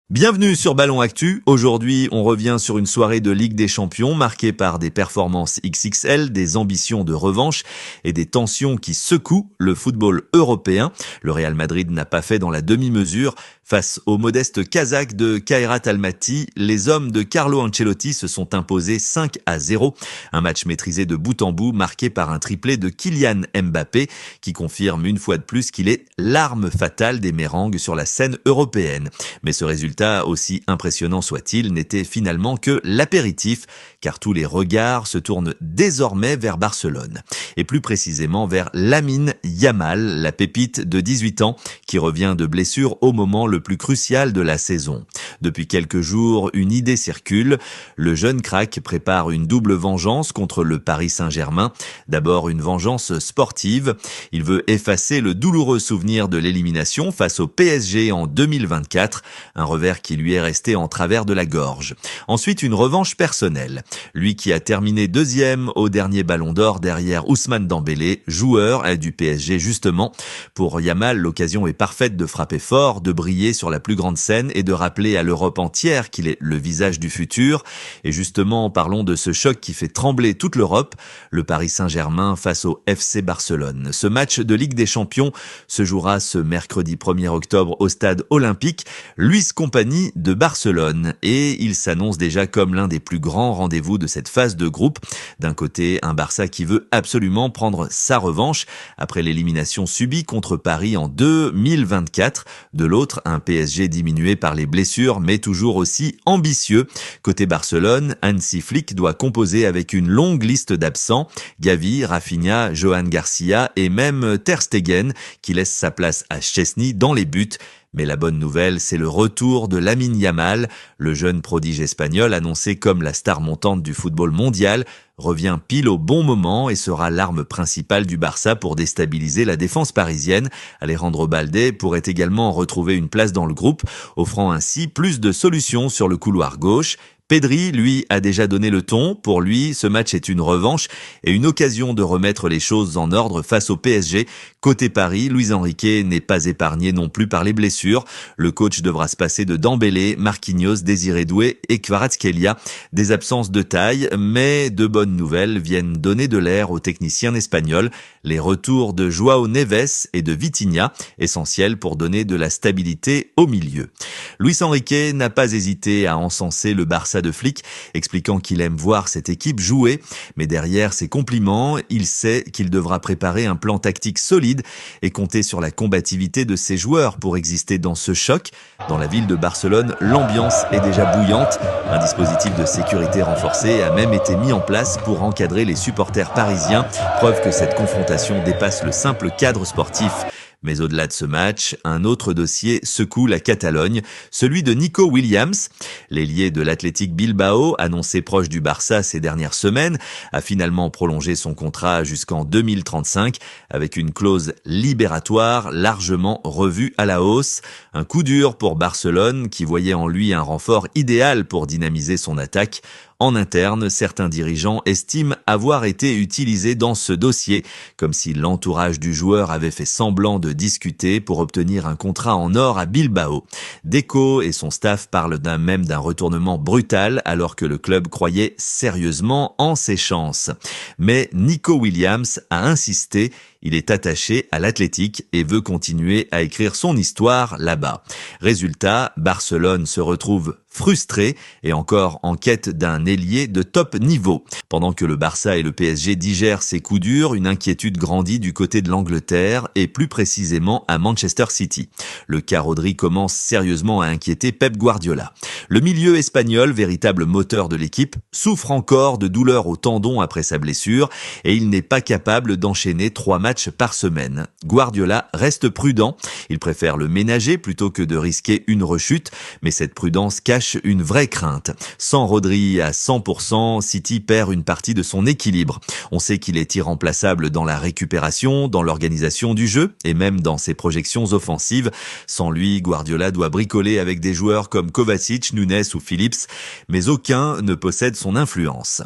Bienvenue sur Ballon Actu. Aujourd'hui, on revient sur une soirée de Ligue des Champions marquée par des performances XXL, des ambitions de revanche et des tensions qui secouent le football européen. Le Real Madrid n'a pas fait dans la demi-mesure. Face au modeste Kazakh de Kairat Almaty, les hommes de Carlo Ancelotti se sont imposés 5-0. Un match maîtrisé de bout en bout, marqué par un triplé de Kylian Mbappé, qui confirme une fois de plus qu'il est l'arme fatale des mérengues sur la scène européenne. Mais ce résultat, aussi impressionnant soit-il, n'était finalement que l'apéritif, car tous les regards se tournent désormais vers Barcelone. Et plus précisément vers Lamine Yamal, la pépite de 18 ans, qui revient de blessure au moment le plus crucial de la saison. Depuis quelques jours, une idée circule. Le jeune crack prépare une double vengeance contre le Paris Saint-Germain. D'abord une vengeance sportive. Il veut effacer le douloureux souvenir de l'élimination face au PSG en 2024, un revers qui lui est resté en travers de la gorge. Ensuite, une revanche personnelle. Lui qui a terminé deuxième au dernier Ballon d'Or derrière Ousmane Dembélé, joueur du PSG justement. Pour Yamal, l'occasion est parfaite de frapper fort, de briller sur la plus grande scène et de rappeler à l'Europe entière qu'il est le visage du futur. Et justement, parlons de ce choc qui fait trembler toute l'Europe, le Paris Saint-Germain face au FC Barcelone. Ce match de Ligue des Champions se jouera ce mercredi 1er octobre au stade olympique Luis Compagnie de Barcelone. Et il s'annonce déjà comme l'un des plus grands rendez-vous de cette phase de groupe. D'un côté, un Barça qui veut absolument prendre sa revanche après l'élimination subie contre Paris en 2024. De l'autre, un PSG diminué par les blessures, mais toujours aussi ambitieux. Côté Barcelone, Hansi Flick doit composer avec une longue liste d'absents. Gavi, Rafinha, Johan Garcia et même Ter Stegen, qui laisse sa place à Szczęsny dans les buts. Mais la bonne nouvelle, c'est le retour de Lamine Yamal. Le jeune prodige espagnol, annoncé comme la star montante du football mondial, revient pile au bon moment et sera l'arme principale du Barça pour déstabiliser la défense parisienne. Alejandro Balde pourrait également retrouver une place dans le groupe, offrant ainsi plus de solutions sur le couloir gauche. Pedri, lui, a déjà donné le ton. Pour lui, ce match est une revanche et une occasion de remettre les choses en ordre face au PSG. Côté Paris, Luis Enrique n'est pas épargné non plus par les blessures. Le coach devra se passer de Dembélé, Marquinhos, Désiré Doué et Kvaratskhelia. Des absences de taille, mais de bonnes nouvelles viennent donner de l'air aux techniciens espagnols. Les retours de Joao Neves et de Vitinha, essentiels pour donner de la stabilité au milieu. Luis Enrique n'a pas hésité à encenser le Barça de Flick, expliquant qu'il aime voir cette équipe jouer. Mais derrière ses compliments, il sait qu'il devra préparer un plan tactique solide et compter sur la combativité de ses joueurs pour exister dans ce choc. Dans la ville de Barcelone, l'ambiance est déjà bouillante. Un dispositif de sécurité renforcé a même été mis en place pour encadrer les supporters parisiens, preuve que cette confrontation dépasse le simple cadre sportif. Mais au-delà de ce match, un autre dossier secoue la Catalogne, celui de Nico Williams. L'ailier de l'Athletic Bilbao, annoncé proche du Barça ces dernières semaines, a finalement prolongé son contrat jusqu'en 2035 avec une clause libératoire largement revue à la hausse. Un coup dur pour Barcelone qui voyait en lui un renfort idéal pour dynamiser son attaque. En interne, certains dirigeants estiment avoir été utilisés dans ce dossier, comme si l'entourage du joueur avait fait semblant de discuter pour obtenir un contrat en or à Bilbao. Deco et son staff parlent même d'un retournement brutal alors que le club croyait sérieusement en ses chances. Mais Nico Williams a insisté. Il est attaché à l'Athletic et veut continuer à écrire son histoire là-bas. Résultat, Barcelone se retrouve frustré et encore en quête d'un ailier de top niveau. Pendant que le Barça et le PSG digèrent ces coups durs, une inquiétude grandit du côté de l'Angleterre et plus précisément à Manchester City. Le cas Rodri commence sérieusement à inquiéter Pep Guardiola. Le milieu espagnol, véritable moteur de l'équipe, souffre encore de douleurs au tendon après sa blessure et il n'est pas capable d'enchaîner 3 matchs par semaine. Guardiola reste prudent, il préfère le ménager plutôt que de risquer une rechute, mais cette prudence cache une vraie crainte. Sans Rodri à 100%, City perd une partie de son équilibre. On sait qu'il est irremplaçable dans la récupération, dans l'organisation du jeu et même dans ses projections offensives. Sans lui, Guardiola doit bricoler avec des joueurs comme Kovacic, Nunes ou Phillips, mais aucun ne possède son influence.